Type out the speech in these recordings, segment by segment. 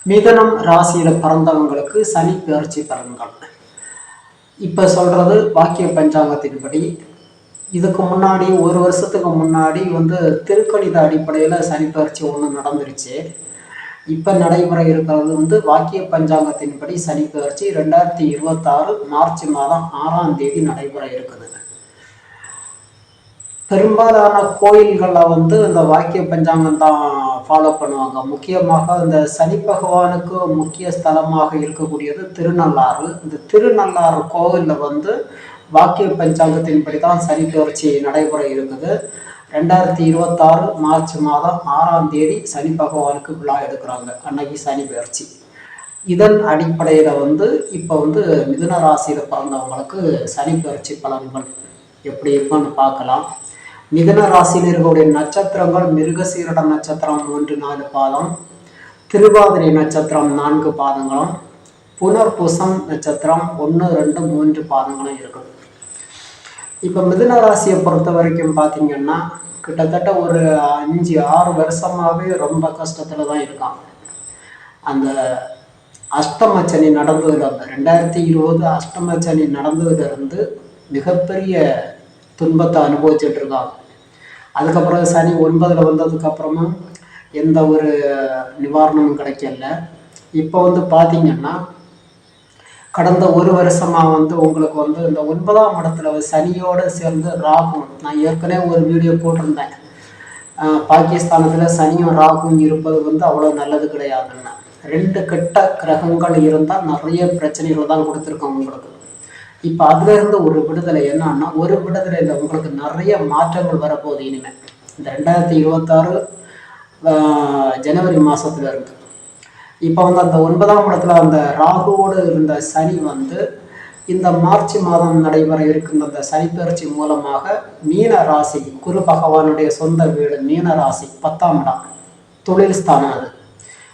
மிதனம் ராசியில் பிறந்தவங்களுக்கு சனி பெயர்ச்சி பலன்கள் இப்போ சொல்கிறது வாக்கிய பஞ்சாங்கத்தின்படி. இதுக்கு முன்னாடி ஒரு வருஷத்துக்கு முன்னாடி திருக்கணித அடிப்படையில் சனி பெயர்ச்சி ஒன்று நடந்துருச்சு. இப்போ நடைமுறை இருக்கிறது வாக்கிய பஞ்சாங்கத்தின்படி சனி பெயர்ச்சி 2026 மார்ச் மாதம் 6ஆம் தேதி நடைபெற இருக்குது. பெரும்பாலான கோயில்களில் இந்த வாக்கிய பஞ்சாங்கம் தான் ஃபாலோ பண்ணுவாங்க. முக்கியமாக இந்த சனி பகவானுக்கு முக்கிய ஸ்தலமாக இருக்கக்கூடியது திருநள்ளாறு. இந்த திருநள்ளாறு கோவிலில் வாக்கிய பஞ்சாங்கத்தின்படி தான் சனி பெயர்ச்சி நடைபெற இருக்குது. 2026 மார்ச் மாதம் 6ஆம் தேதி சனி பகவானுக்கு விழா எடுக்கிறாங்க. அன்னைக்கு சனி பெயர்ச்சி. இதன் அடிப்படையில் இப்போ மிதுன ராசியில் பிறந்தவங்களுக்கு சனி பெயர்ச்சி பலன்கள் எப்படி இருக்குன்னு பார்க்கலாம். மிதுன ராசியில் இருக்கக்கூடிய நட்சத்திரங்கள் மிருகசீரட நட்சத்திரம் 3-4 பாதம், திருவாதிரை நட்சத்திரம் 4 பாதங்களும், புனர்பூசம் நட்சத்திரம் 1-2-3 பாதங்களும் இருக்குது. இப்போ மிதுன ராசியை பொறுத்த வரைக்கும் பார்த்தீங்கன்னா கிட்டத்தட்ட ஒரு 5-6 வருஷமாகவே ரொம்ப கஷ்டத்தில் தான் இருக்காங்க. அந்த அஷ்டமச்சனி நடந்ததுல 2020 அஷ்டமச்சனி நடந்ததுலேருந்து மிகப்பெரிய துன்பத்தை அனுபவிச்சுட்டு இருக்காங்க. அதுக்கப்புறம் சனி 9ல் வந்ததுக்கப்புறமும் எந்த ஒரு நிவாரணமும் கிடைக்கல. இப்போ பார்த்தீங்கன்னா கடந்த ஒரு வருஷமாக உங்களுக்கு இந்த 9ஆம் இடத்துல சனியோடு சேர்ந்து ராகு, நான் ஏற்கனவே ஒரு வீடியோ போட்டிருந்தேன். பாகிஸ்தானத்தில் சனியும் ராகுவும் இருப்பது அவ்வளோ நல்லது கிடையாதுன்னு. 2 கெட்ட கிரகங்கள் இருந்தால் நிறைய பிரச்சனைகள் தான் கொடுத்துருக்கோம் உங்களுக்கு. இப்போ அதுலேருந்து ஒரு விடுதலை என்னன்னா, ஒரு விடுதலையில் உங்களுக்கு நிறைய மாற்றங்கள் வரப்போகுது இனிமேல். இந்த 2026 ஜனவரி மாதத்துல இருந்து இப்போ அந்த 9ஆம் இடத்துல அந்த ராகுவோடு இருந்த சனி இந்த மார்ச் மாதம் நடைபெற இருக்கின்ற அந்த சனி பெயர்ச்சி மூலமாக மீன ராசி, குரு பகவானுடைய சொந்த வீடு மீன ராசி 10ஆம் இடம் தொழில் ஸ்தானம், அது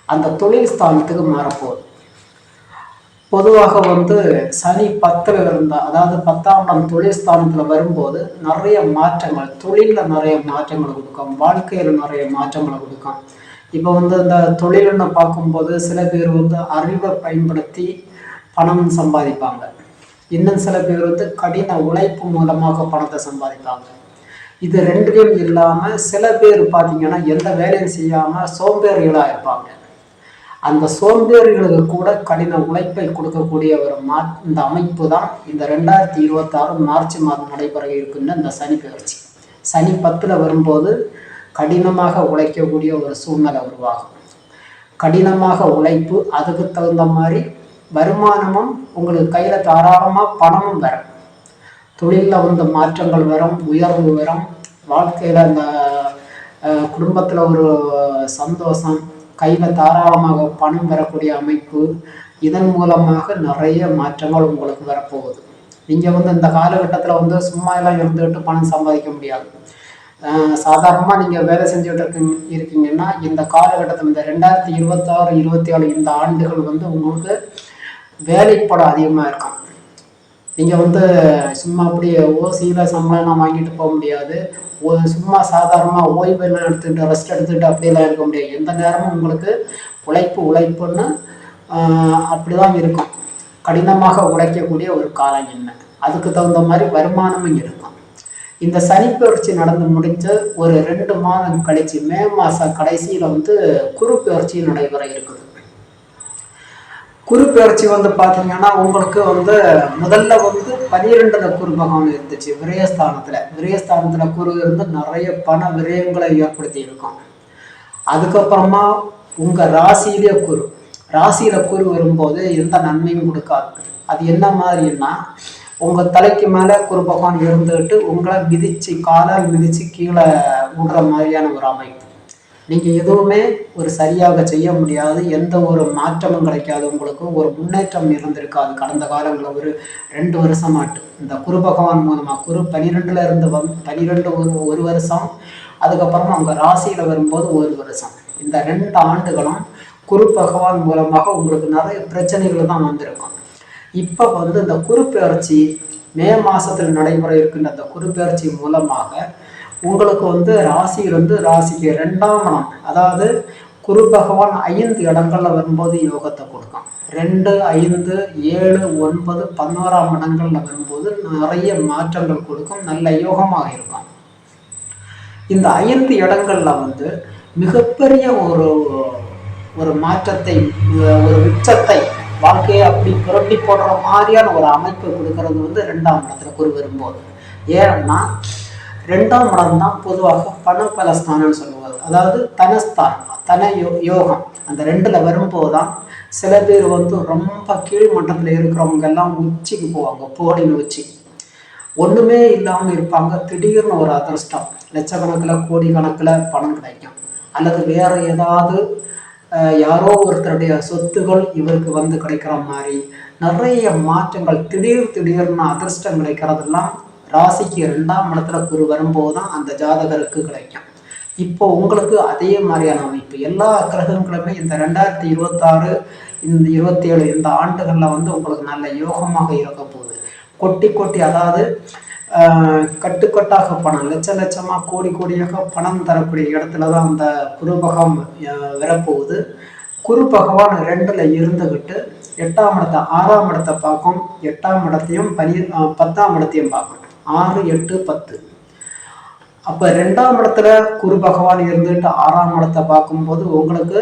அந்த தொழில் ஸ்தானத்துக்கு மாறப்போகுது. பொதுவாக சனி 10ல் இருந்தால், அதாவது 10ஆம் இடம் தொழில் ஸ்தானத்தில் வரும்போது நிறைய மாற்றங்கள், தொழிலில் நிறைய மாற்றங்களை கொடுக்கும், வாழ்க்கையில் நிறைய மாற்றங்களை கொடுக்கும். இப்போ இந்த தொழில்னு பார்க்கும்போது சில பேர் அறிவை பயன்படுத்தி பணம் சம்பாதிப்பாங்க. இன்னும் சில பேர் கடின உழைப்பு மூலமாக பணத்தை சம்பாதிப்பாங்க. இது ரெண்டுலையும் இல்லாமல் சில பேர் பார்த்தீங்கன்னா எந்த வேலையும் செய்யாமல் சோம்பேறிகளாக இருப்பாங்க. அந்த சோம்பேறிகளுக்கு கூட கடின உழைப்பை கொடுக்கக்கூடிய ஒரு இந்த அமைப்பு தான் இந்த 2026 மார்ச் மாதம் நடைபெற இருக்கின்ற இந்த சனி பெயர்ச்சி. சனி 10ல் வரும்போது கடினமாக உழைக்கக்கூடிய ஒரு சூழ்நிலை உருவாகும். கடினமாக உழைப்பு, அதுக்கு தகுந்த மாதிரி வருமானமும் உங்களுக்கு கையில் தாராளமாக பணமும் வரும். தொழிலில் மாற்றங்கள் வரும், உயர்வு வரும். வாழ்க்கையில் அந்த குடும்பத்தில் ஒரு சந்தோஷம், கையில் தாராளமாக பணம் வரக்கூடிய அமைப்பு, இதன் மூலமாக நிறைய மாற்றங்கள் உங்களுக்கு வரப்போகுது. நீங்கள் இந்த காலகட்டத்தில் சும்மா எல்லாம் இருந்துக்கிட்டு பணம் சம்பாதிக்க முடியாது. சாதாரணமாக நீங்கள் வேலை செஞ்சுக்கிட்டு இருக்கீங்கன்னா இந்த காலகட்டத்தில் இந்த 2026, 27 இந்த ஆண்டுகள் உங்களுக்கு வேலைப்படம் அதிகமாக இருக்கும். நீங்கள் சும்மா அப்படியே ஓசியில் சம்பளம்லாம் வாங்கிட்டு போக முடியாது. சும்மா சாதாரணமாக ஓய்வெல்லாம் எடுத்துக்கிட்டு ரெஸ்ட் எடுத்துக்கிட்டு அப்படியெல்லாம் இருக்க முடியாது. எந்த நேரமும் உங்களுக்கு உழைப்புன்னு அப்படி தான் இருக்கும். கடினமாக உழைக்கக்கூடிய ஒரு காலம் என்ன, அதுக்கு தகுந்த மாதிரி வருமானமும் இருக்கும். இந்த சனி பெயர்ச்சி நடந்து முடிஞ்ச ஒரு 2 மாதம் கழிச்சு மே மாதம் கடைசியில் குரு பெயர்ச்சி நடைபெற இருக்குது. குரு பெயர்ச்சி பார்த்தீங்கன்னா உங்களுக்கு முதல்ல 12ல் குரு பகவான் இருந்துச்சு விரயஸ்தானத்தில் குரு இருந்து நிறைய பண விரயங்களை ஏற்படுத்தி இருக்கும். அதுக்கப்புறமா உங்கள் ராசியில் குரு வரும்போது எந்த நன்மையும் கொடுக்காது. அது என்ன மாதிரின்னா, உங்கள் தலைக்கு மேலே குரு பகவான் இருந்துக்கிட்டு உங்களை காலால் மிதித்து கீழே விடுற மாதிரியான ஒரு அமைப்பு. நீங்கள் எதுவுமே ஒரு சரியாக செய்ய முடியாது, எந்த ஒரு மாற்றமும் கிடைக்காது, உங்களுக்கு ஒரு முன்னேற்றம் இருந்திருக்காது. கடந்த காலங்களில் ஒரு 2 வருஷமாட்டு இந்த குரு பகவான் மூலமாக குரு 12ல் இருந்து 12 ஒரு வருஷம், அதுக்கப்புறமா உங்கள் ராசியில் வரும்போது 1 வருஷம், இந்த 2 ஆண்டுகளும் குரு பகவான் மூலமாக உங்களுக்கு நிறைய பிரச்சனைகள் தான் வந்திருக்கும். இப்போ இந்த குரு பெயர்ச்சி மே மாதத்தில் நடைபெற இருக்கின்ற அந்த குரு பெயர்ச்சி மூலமாக உங்களுக்கு ராசியிலிருந்து ராசிக்கு 2ஆம் இடம், அதாவது குரு பகவான் 5 இடங்கள்ல வரும்போது யோகத்தை கொடுக்கும். 2, 5, 7, 9, 11ஆம் இடங்கள்ல வரும்போது நிறைய மாற்றங்கள் கொடுக்கும். நல்ல யோகமாக இருக்கும். இந்த 5 இடங்கள்ல வந்து மிகப்பெரிய ஒரு ஒரு மாற்றத்தை, ஒரு உச்சத்தை, வாழ்க்கையை அப்படி புரட்டி போடுற மாதிரியான ஒரு அமைப்பு கொடுக்கறது வந்து 2ஆம் இடத்துல குரு வரும்போது. ஏன்னா 2ஆம் இடம் தான் பொதுவாக பணபலஸ்தானம்னு சொல்லுவாங்க. அதாவது தனஸ்தானம், யோகம். அந்த 2ல வரும்போது தான் சில பேர் வந்து ரொம்ப கீழ்மட்டத்தில் இருக்கிறவங்க எல்லாம் உச்சிக்கு போவாங்க. போடின்னு உச்சி ஒன்றுமே இல்லாமல் இருப்பாங்க. திடீர்னு ஒரு அதிர்ஷ்டம், லட்சக்கணக்கில் கோடி கணக்கில் பணம் கிடைக்கும். அல்லது வேற ஏதாவது யாரோ ஒருத்தருடைய சொத்துகள் இவருக்கு வந்து கிடைக்கிற மாதிரி நிறைய மாற்றங்கள், திடீர்னு அதிர்ஷ்டம் கிடைக்கிறதெல்லாம் ராசிக்கு 2ஆம் இடத்துல குரு வரும்போது தான் அந்த ஜாதகருக்கு கிடைக்கும். இப்போ உங்களுக்கு அதே மாதிரியான அமைப்பு எல்லா கிரகங்களுமே இந்த 2026 இந்த 27 இந்த ஆண்டுகளில் வந்து உங்களுக்கு நல்ல யோகமாக இருக்க போகுது. கொட்டி அதாவது கட்டுக்கட்டாக பணம், லட்சமாக கோடியாக பணம் தரக்கூடிய இடத்துல தான் அந்த குருபகம் வரப்போகுது. குரு பகவான் 2ல் இருந்துக்கிட்டு 8ஆம் இடத்தை 6ஆம் இடத்தை பார்க்கும். 8ஆம் இடத்தையும் 10ஆம் இடத்தையும் பார்க்கும். 6, 8, 10. அப்போ 2ஆம் இடத்துல குரு பகவான் இருந்துட்டு 6ஆம் இடத்தை பார்க்கும்போது உங்களுக்கு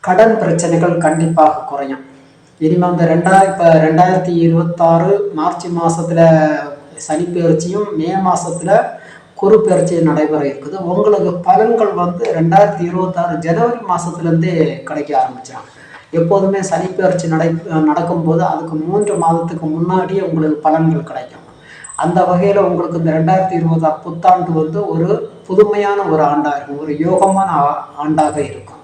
கடன் பிரச்சனைகள் கண்டிப்பாக குறையும். இனிமே அந்த 2026 மார்ச் மாதத்தில் சனி பயிற்சியும் மே மாதத்தில் குரு பயிற்சியும் நடைபெற இருக்குது. உங்களுக்கு பலன்கள் வந்து 2026 ஜனவரி மாதத்துலேருந்தே கிடைக்க ஆரம்பிச்சிடும். எப்போதுமே சனி பயிற்சி நடக்கும்போது அதுக்கு 3 மாதத்துக்கு முன்னாடியே உங்களுக்கு பலன்கள் கிடைக்கும். அந்த வகையில் உங்களுக்கு இந்த 2026 புத்தாண்டு வந்து ஒரு புதுமையான ஒரு ஆண்டாக இருக்கும், ஒரு யோகமான ஆண்டாக இருக்கும்.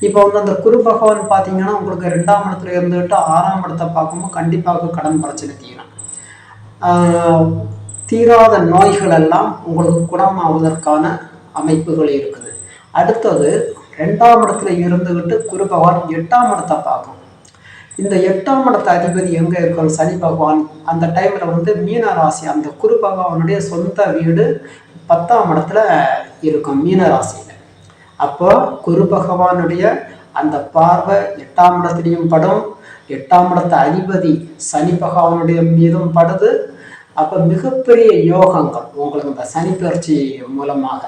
இப்போ வந்து அந்த குரு பகவான் பார்த்தீங்கன்னா உங்களுக்கு 2ஆம் இடத்துல இருந்துட்டு 6ஆம் இடத்தை பார்க்கும்போது கண்டிப்பாக கடன் பிரச்சனை தீரும். தீராத நோய்கள் எல்லாம் உங்களுக்கு குணமாவதற்கான அமைப்புகள் இருக்குது. அடுத்தது 2ஆம் இடத்துல இருந்துக்கிட்டு குரு பகவான் 8ஆம் இடத்தை பார்க்கும். இந்த 8ஆம் இடத்த அதிபதி எங்கே இருக்கிற சனி பகவான் அந்த டைமில் வந்து மீன ராசி, அந்த குரு பகவானுடைய சொந்த வீடு 10ஆம் இடத்துல இருக்கும், மீன ராசியில். அப்போ குரு பகவானுடைய அந்த பார்வை 8ஆம் இடத்துலையும் படும். 8ஆம் இடத்த அதிபதி சனி பகவானுடைய மீதும் படுது. அப்போ மிகப்பெரிய யோகங்கள் உங்களுக்கு இந்த சனி பயிற்சி மூலமாக,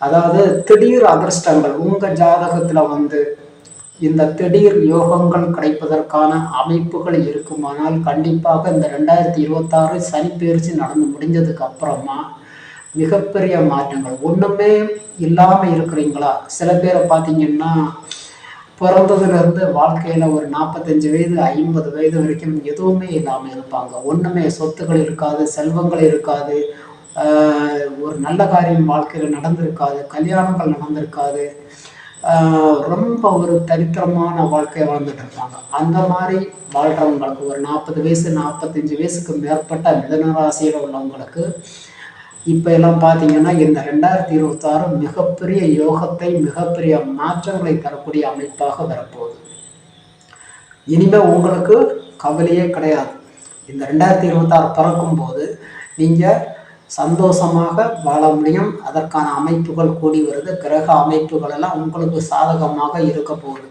அதாவது திடீர் அதிர்ஷ்டங்கள் உங்கள் ஜாதகத்தில் வந்து இந்த திடீர் யோகங்கள் கிடைப்பதற்கான அமைப்புகள் இருக்குமானால் கண்டிப்பாக இந்த 2026 சனி பயிற்சி நடந்து முடிஞ்சதுக்கு அப்புறமா மிகப்பெரிய மாற்றங்கள். ஒன்றுமே இல்லாமல் இருக்கிறீங்களா? சில பேரை பார்த்தீங்கன்னா பிறந்ததுலேருந்து வாழ்க்கையில் ஒரு 45 வயது 50 வயது வரைக்கும் எதுவுமே இல்லாமல் இருப்பாங்க. ஒன்றுமே சொத்துக்கள் இருக்காது, செல்வங்கள் இருக்காது, ஒரு நல்ல காரியம் வாழ்க்கையில் நடந்திருக்காது, கல்யாணங்கள் நடந்திருக்காது, ரொம்ப ஒரு தரித்திரமான வாழ்க்கையை வாழ்ந்துட்டு இருப்பாங்க. அந்த மாதிரி வாழ்கிறவங்களுக்கு ஒரு 40 வயசு 45 வயசுக்கு மேற்பட்ட மிதுன ராசியில் உள்ளவங்களுக்கு இப்போ எல்லாம் பார்த்தீங்கன்னா இந்த 2026 மிகப்பெரிய யோகத்தை, மிகப்பெரிய மாற்றங்களை தரக்கூடிய அமைப்பாக வரப்போகுது. இனிமேல் உங்களுக்கு கவலையே கிடையாது. இந்த 2026 பிறக்கும்போது நீங்கள் சந்தோஷமாக வாழ முடியும். அதற்கான அமைப்புகள் கூடி வருது. கிரக அமைப்புகள் எல்லாம் உங்களுக்கு சாதகமாக இருக்க போகுது.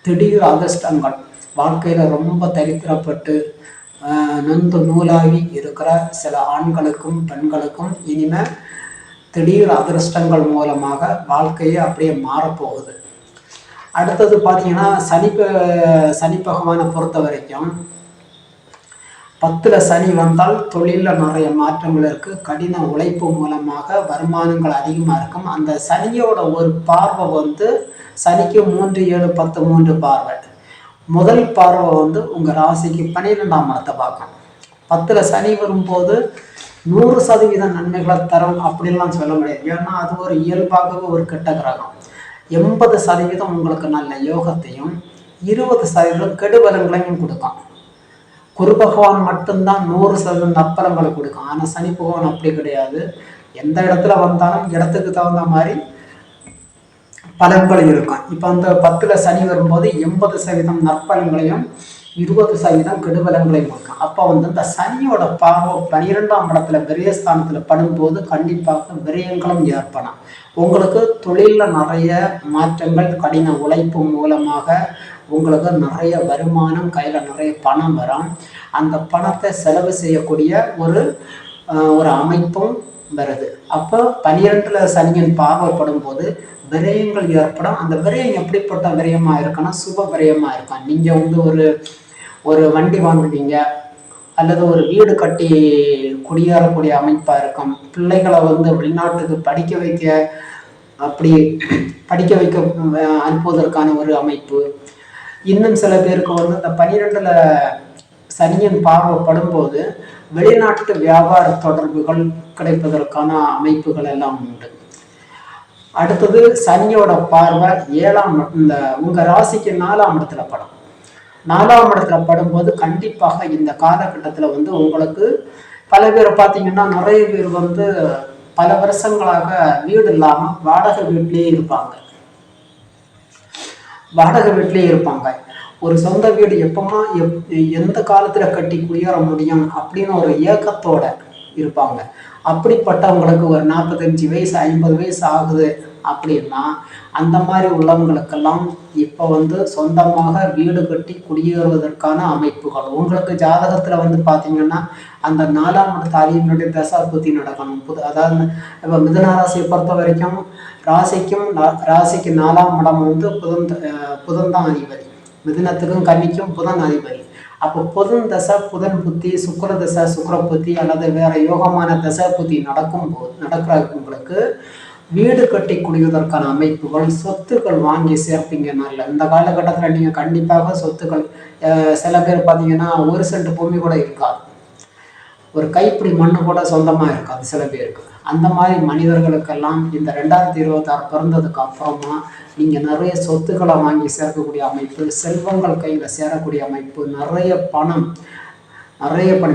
திடீர் அதிர்ஷ்டங்கள், வாழ்க்கையில் ரொம்ப தரித்திரப்பட்டு நொந்து நூலாகி இருக்கிற சில ஆண்களுக்கும் பெண்களுக்கும் இனிமேல் திடீர் அதிர்ஷ்டங்கள் மூலமாக வாழ்க்கையே அப்படியே மாறப்போகுது. அடுத்தது பார்த்தீங்கன்னா சனி பகவானை பொறுத்த வரைக்கும் 10ல் சனி வந்தால் தொழிலில் நிறைய மாற்றங்கள் இருக்குது. கடின உழைப்பு மூலமாக வருமானங்கள் அதிகமாக இருக்கும். அந்த சனியோட ஒரு பார்வை வந்து சனிக்கு 3, 7, 10, 3 பார்வை. முதல் பார்வை வந்து உங்கள் ராசிக்கு 12ஆம் இடத்தை பார்க்கும். 10ல் சனி வரும்போது 100% நன்மைகளை தரும் அப்படின்லாம் சொல்ல முடியாது. ஏன்னா அது ஒரு இயல்பாகவே ஒரு கெட்ட கிரகம். 80% உங்களுக்கு நல்ல யோகத்தையும் 20% கெடுபலங்களையும் கொடுக்கும். குரு பகவான் மட்டும்தான் 100% நற்பலங்களை கொடுக்கும். ஆனால் சனி பகவான் அப்படி கிடையாது. எந்த இடத்துல வந்தாலும் இடத்துக்கு தகுந்த மாதிரி பலன்கள் இருக்கும். இப்போ அந்த 10ல் சனி வரும்போது 80% நற்பலன்களையும் 20% கெடுபலங்களை கொடுக்கும். அப்போ வந்து இந்த சனியோட பார்வை 12ஆம் இடத்துல விரயஸ்தானத்தில் படும்போது கண்டிப்பாக விரயங்களும் ஏற்படும். உங்களுக்கு தொழிலில் நிறைய மாற்றங்கள், கடின உழைப்பு மூலமாக உங்களுக்கு நிறைய வருமானம், கையில் நிறைய பணம் வரும். அந்த பணத்தை செலவு செய்யக்கூடிய ஒரு அமைப்பும் வருது. அப்போ 12ல் சனியின் பார்வைப்படும் போது விரயங்கள் ஏற்படும். அந்த விரயம் எப்படிப்பட்ட விரயமாக இருக்குன்னா சுப விரயமாக இருக்கும். நீங்கள் வந்து ஒரு வண்டி வாங்குவீங்க, அல்லது ஒரு வீடு கட்டி குடியேறக்கூடிய அமைப்பாக இருக்கும். பிள்ளைகளை வந்து வெளிநாட்டுக்கு படிக்க வைக்க அனுப்புவதற்கான ஒரு அமைப்பு. இன்னும் சில பேருக்கு வந்து இந்த 12ல் சனியின் பார்வைப்படும் போது வெளிநாட்டு வியாபார தொடர்புகள் கிடைப்பதற்கான அமைப்புகள் எல்லாம் உண்டு. அடுத்தது சனியோட பார்வை இந்த உங்கள் ராசிக்கு 4ஆம் இடத்துல படும். 4ஆம் இடத்துல படும்போது கண்டிப்பாக இந்த காலகட்டத்தில் வந்து உங்களுக்கு பல பேர் பார்த்தீங்கன்னா நிறைய பேர் வந்து பல வருஷங்களாக வீடு இல்லாமல் வாடகை வீட்டிலேயே இருப்பாங்க. ஒரு சொந்த வீடு எந்த காலத்தில் கட்டி குடியேற முடியும் அப்படின்னு ஒரு ஏக்கத்தோட இருப்பாங்க. அப்படிப்பட்டவங்களுக்கு ஒரு 45 வயசு 50 வயசு ஆகுது அப்படின்னா அந்த மாதிரி உள்ளவங்களுக்கெல்லாம் இப்போ வந்து சொந்தமாக வீடு கட்டி குடியேறுவதற்கான அமைப்புகள் உங்களுக்கு ஜாதகத்தில் வந்து பார்த்தீங்கன்னா அந்த 4ஆம் இடத்து அதிபனுடைய தசாபுத்தி நடக்கணும். அதாவது இப்போ மிதுன ராசியை பொறுத்த வரைக்கும் ராசிக்கு 4ஆம் இடம் வந்து புதன் தான் அதிபதி. மிதுனத்துக்கும் கன்னிக்கும் புதன் அதிபதி. அப்போ புதன் தசை, புதன் புத்தி, சுக்கிர தசை, சுக்கிர புத்தி அல்லது வேற யோகமான தசை புத்தி நடக்கிறவங்களுக்கு வீடு கட்டி குடிவதற்கான அமைப்புகள், சொத்துக்கள் வாங்கி சேர்ப்பீங்க. இந்த காலகட்டத்தில் நீங்கள் கண்டிப்பாக சொத்துக்கள், சில பேர் பார்த்தீங்கன்னா 1 சென்ட் பூமி கூட இருக்காது, ஒரு கைப்பிடி மண்ணு கூட சொந்தமாக இருக்காது சில பேருக்கு. அந்த மாதிரி மனிதர்களுக்கெல்லாம் இந்த 2026 பிறந்ததுக்கு அப்புறமா நீங்கள் நிறைய சொத்துக்களை வாங்கி சேர்க்கக்கூடிய அமைப்பு, செல்வங்கள் கையில் சேரக்கூடிய அமைப்பு, நிறைய பணம்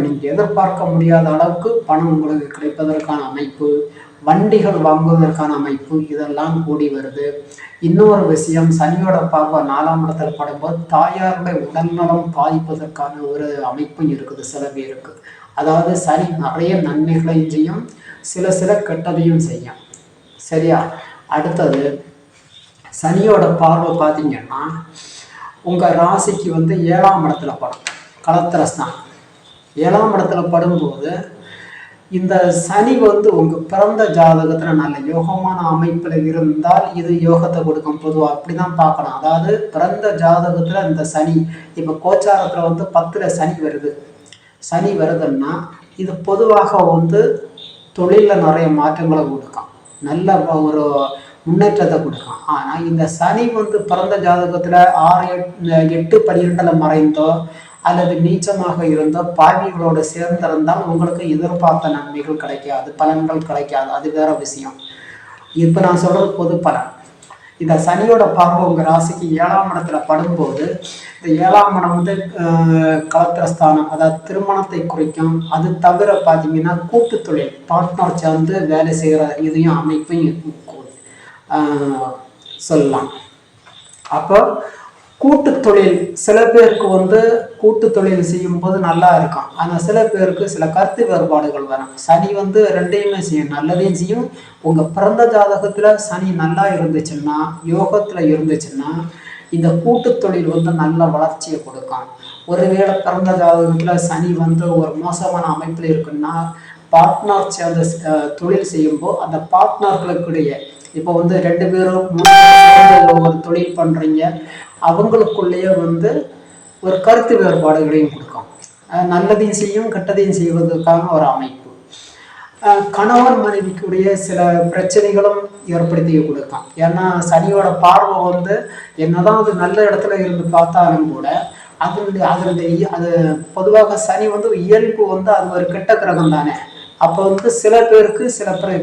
நீங்கள் எதிர்பார்க்க முடியாத அளவுக்கு பணம் உங்களுக்கு கிடைப்பதற்கான அமைப்பு, வண்டிகள் வாங்குவதற்கான அமைப்பு, இதெல்லாம் கூடி வருது. இன்னொரு விஷயம், சனியோட பார்வை 4ஆம் இடத்துல படும்போது தாயாருடைய உடல்நலம் பாதிப்பதற்கான ஒரு அமைப்பும் இருக்குது சில பேருக்கு. அதாவது சனி நிறைய நன்மைகளையும் செய்யும், சில கெட்டதையும் செய்யும். சரியா? அடுத்தது சனியோட பார்வை பார்த்தீங்கன்னா உங்கள் ராசிக்கு வந்து 7ஆம் இடத்துல படும், களத்திரஸ்தானம். 7ஆம் இடத்துல படும்போது இந்த சனி வந்து உங்கள் பிறந்த ஜாதகத்தில் நல்ல யோகமான அமைப்பில் இருந்தால் இது யோகத்தை கொடுக்கும். பொதுவாக அப்படி தான் பார்க்கணும். அதாவது பிறந்த ஜாதகத்தில் இந்த சனி இப்போ கோச்சாரத்தில் வந்து 10ல் சனி வருதுன்னா இது பொதுவாக வந்து தொழிலில் நிறைய மாற்றங்களை கொடுக்கும், நல்ல ஒரு முன்னேற்றத்தை கொடுக்கும். ஆனால் இந்த சனி வந்து பிறந்த ஜாதகத்தில் 6, 8, 12ல் மறைந்தோ அல்லது நீச்சமாக இருந்தோ பாவிகளோடு சேர்ந்திருந்தால் உங்களுக்கு எதிர்பார்த்த நன்மைகள் கிடைக்காது, பலன்கள் கிடைக்காது. அது வேற விஷயம். இப்போ நான் சொல்கிறது பொது பலன். இந்த சனியோட பார்வை உங்கள் ராசிக்கு 7ஆம் இடத்துல படும்போது இந்த 7ஆம் இடம் வந்து களத்திரஸ்தானம், அதாவது திருமணத்தை குறிக்கும். அது தவிர பார்த்தீங்கன்னா கூட்டு தொழில், பார்ட்னர் சேர்ந்து வேலை செய்கிற இதையும் அமைப்பையும் சொல்லலாம். அப்போ கூட்டு தொழில் சில பேருக்கு வந்து கூட்டு தொழில் செய்யும்போது நல்லா இருக்கும். ஆனால் சில பேருக்கு சில கருத்து வேறுபாடுகள் வரும். சனி வந்து ரெண்டையுமே செய்யும், நல்லதையும் செய்யும். உங்கள் பிறந்த ஜாதகத்தில் சனி நல்லா இருந்துச்சுன்னா, யோகத்தில் இருந்துச்சுன்னா இந்த கூட்டு தொழில் வந்து நல்ல வளர்ச்சியை கொடுக்கும். ஒருவேளை பிறந்த ஜாதகத்தில் சனி வந்து ஒரு மோசமான அமைப்பில் இருக்குன்னா பார்ட்னர் சேர்ந்து தொழில் செய்யும்போது அந்த பார்ட்னர்களுக்கிடையே இப்போ வந்து 2 பேரும் 3 பேரும் ஒரு தொழில் பண்ணுறீங்க, அவங்களுக்குள்ளேயே வந்து ஒரு கருத்து வேறுபாடுகளையும் கொடுக்கும். நல்லதையும் செய்யும், கெட்டதையும் செய்வதற்கான ஒரு அமைப்பு. கணவன் மனைவிக்குடைய சில பிரச்சனைகளும் ஏற்படுத்தி கொடுக்கும். ஏன்னா சனியோட பார்வை வந்து என்னதான் அது நல்ல இடத்துல இருந்து பார்த்தாலும் கூட அது பொதுவாக சனி வந்து இயல்பு வந்து அது ஒரு கெட்ட கிரகம் தானே. அப்போ வந்து சில பேருக்கு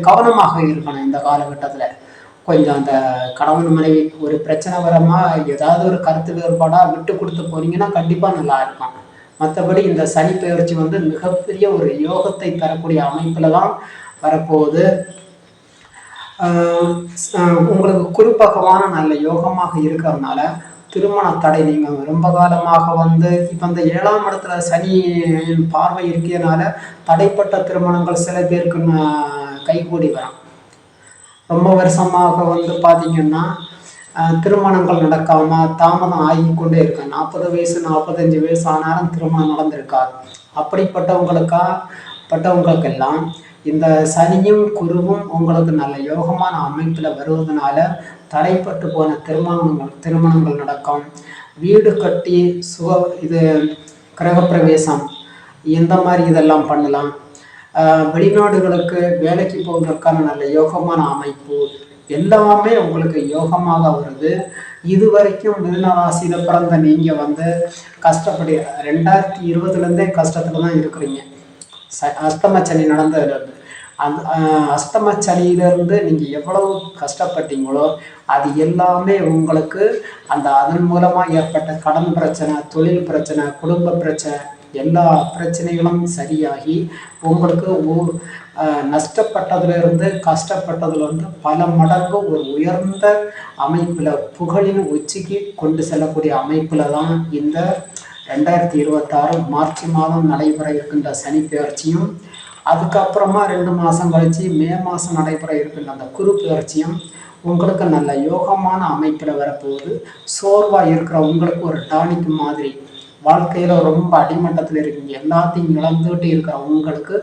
கவனமாக இருக்கணும். இந்த காலகட்டத்தில் கொஞ்சம் அந்த கணவன் மனைவி ஒரு பிரச்சனை வரமா ஏதாவது ஒரு கருத்து வேறுபாடாக விட்டு கொடுத்து போனீங்கன்னா கண்டிப்பாக நல்லா இருக்கும். மற்றபடி இந்த சனி பெயர்ச்சி வந்து மிகப்பெரிய ஒரு யோகத்தை தரக்கூடிய அமைப்பில் தான் வரப்போகுது. உங்களுக்கு குறிப்பகமான நல்ல யோகமாக இருக்கிறதுனால திருமண தடை நீங்கள் ரொம்ப காலமாக வந்து இப்போ இந்த 7ஆம் இடத்துல சனி பார்வை இருக்கிறதுனால தடைப்பட்ட திருமணங்கள் சில பேருக்கு கைகூடி வரும். ரொம்ப வருஷமாக வந்து பார்த்தீங்கன்னா திருமணங்கள் நடக்காமல் தாமதம் ஆகி கொண்டே இருக்கு. 40 வயசு 45 வயசு ஆனாலும் திருமணம் நடந்திருக்காது. பட்டவங்களுக்கெல்லாம் இந்த சனியும் குருவும் உங்களுக்கு நல்ல யோகமான அமைப்பில் வருவதனால தடைப்பட்டு போன திருமணங்கள் நடக்கும். வீடு கட்டி இது கிரகப்பிரவேசம் இந்த மாதிரி இதெல்லாம் பண்ணலாம். வெளிநாடுகளுக்கு வேலைக்கு போவதற்கான நல்ல யோகமான அமைப்பு எல்லாமே உங்களுக்கு யோகமாக வருது. இது வரைக்கும் மிதுன ராசியில் பிறந்த நீங்கள் வந்து கஷ்டப்படி 2020லேருந்தே கஷ்டத்தில் தான் இருக்கிறீங்க. அஷ்டம சனி நடந்ததுலேருந்து அந்த அஷ்டம சனியிலேருந்து நீங்கள் எவ்வளவு கஷ்டப்பட்டீங்களோ அது எல்லாமே உங்களுக்கு அதன் மூலமாக ஏற்பட்ட கடன் பிரச்சனை, தொழில் பிரச்சனை, குடும்ப பிரச்சனை எல்லா பிரச்சனைகளும் சரியாகி உங்களுக்கு நஷ்டப்பட்டதுலேருந்து கஷ்டப்பட்டதுலேருந்து பல மடங்கு ஒரு உயர்ந்த அமைப்பில் புகழின் உச்சிக்கு கொண்டு செல்லக்கூடிய அமைப்பில் தான் இந்த 2026 மார்ச் மாதம் நடைபெற இருக்கின்ற சனி பெயர்ச்சியும், அதுக்கப்புறமா 2 மாதம் கழித்து மே மாதம் நடைபெற இருக்கின்ற அந்த குரு பெயர்ச்சியும் உங்களுக்கு நல்ல யோகமான அமைப்பில் வரப்போகுது. சோர்வாக இருக்கிற உங்களுக்கு ஒரு டானிக் மாதிரி, வாழ்க்கையில் ரொம்ப அடிமட்டத்தில் இருக்கீங்க, எல்லாத்தையும் இழந்துகிட்டு இருக்கிற உங்களுக்கு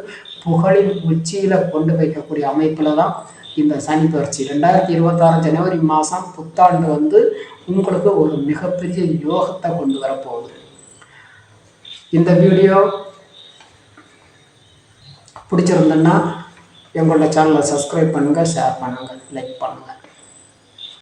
புகழின் உச்சியில் கொண்டு வைக்கக்கூடிய அமைப்பில் தான் இந்த சனி பெயர்ச்சி 2026 ஜனவரி மாதம் புத்தாண்டு வந்து உங்களுக்கு ஒரு மிகப்பெரிய யோகத்தை கொண்டு வரப்போகுது. இந்த வீடியோ பிடிச்சிருந்தேன்னா எங்களோட சேனலை சப்ஸ்கிரைப் பண்ணுங்கள், ஷேர் பண்ணுங்கள், லைக் பண்ணுங்கள்.